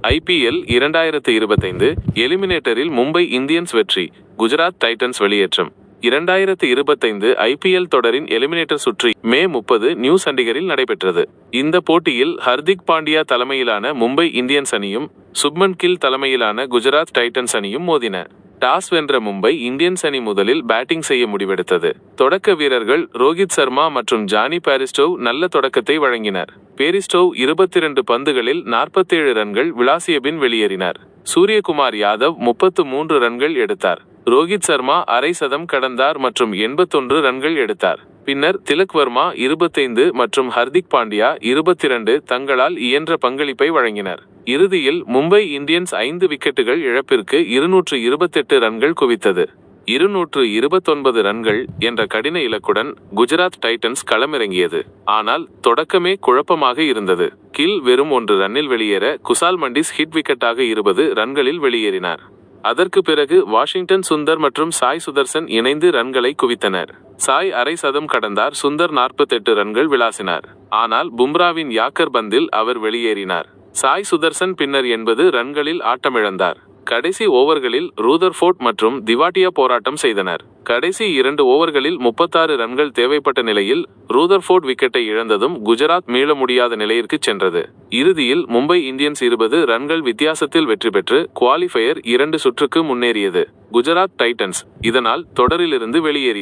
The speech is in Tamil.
IPL 2025 எலிமினேட்டரில் மும்பை இந்தியன்ஸ் வெற்றி, குஜராத் டைட்டன்ஸ் வெளியேற்றம். 2025 IPL தொடரின் எலிமினேட்டர் சுற்று மே 30 நியூ சண்டிகரில் நடைபெற்றது. இந்த போட்டியில் ஹர்திக் பாண்டியா தலைமையிலான மும்பை இந்தியன்ஸ் அணியும், சுப்மன் கில் தலைமையிலான குஜராத் டைட்டன்ஸ் அணியும் மோதின. டாஸ் வென்ற மும்பை இந்தியன்ஸ் அணி முதலில் பேட்டிங் செய்ய முடிவெடுத்தது. தொடக்க வீரர்கள் ரோஹித் சர்மா மற்றும் ஜானி பேரிஸ்டோவ் நல்ல தொடக்கத்தை வழங்கினர். பேரிஸ்டோவ் 22 பந்துகளில் 47 ரன்கள் விளாசிய பின் வெளியேறினார். சூரியகுமார் யாதவ் 33 ரன்கள் எடுத்தார். ரோஹித் சர்மா அரை சதம் கடந்தார் மற்றும் 81 ரன்கள் எடுத்தார். பின்னர் திலக் வர்மா 25 மற்றும் ஹர்திக் பாண்டியா 22 தங்களால் இயன்ற பங்களிப்பை வழங்கினர். இறுதியில் மும்பை இந்தியன்ஸ் 5 விக்கெட்டுகள் இழப்பிற்கு 228 ரன்கள் குவித்தது. 229 ரன்கள் என்ற கடின இலக்குடன் குஜராத் டைட்டன்ஸ் களமிறங்கியது. ஆனால் தொடக்கமே குழப்பமாக இருந்தது. கில் வெறும் 1 ரன்னில் வெளியேற, குசால் மண்டிஸ் ஹிட் விக்கெட்டாக 20 ரன்களில் வெளியேறினார். அதற்கு பிறகு வாஷிங்டன் சுந்தர் மற்றும் சாய் சுதர்சன் இணைந்து ரன்களை குவித்தனர். சாய் அரை சதம் கடந்தார். சுந்தர் 48 ரன்கள் விளாசினார். ஆனால் பும்ராவின் யாக்கர் பந்தில் அவர் வெளியேறினார். சாய் சுதர்சன் பின்னர் 80 ரன்களில் ஆட்டமிழந்தார். கடைசி ஓவர்களில் ரூதர்ஃபோர்ட் மற்றும் திவாட்டியா போராட்டம் செய்தனர். கடைசி 2 ஓவர்களில் 36 ரன்கள் தேவைப்பட்ட நிலையில் ரூதர்ஃபோர்ட் விக்கெட்டை இழந்ததும் குஜராத் மீள முடியாத நிலையிற்கு சென்றது. இறுதியில் மும்பை இந்தியன்ஸ் 20 ரன்கள் வித்தியாசத்தில் வெற்றி பெற்று குவாலிஃபயர் 2 சுற்றுக்கு முன்னேறியது. குஜராத் டைட்டன்ஸ் இதனால் தொடரிலிருந்து வெளியேறியது.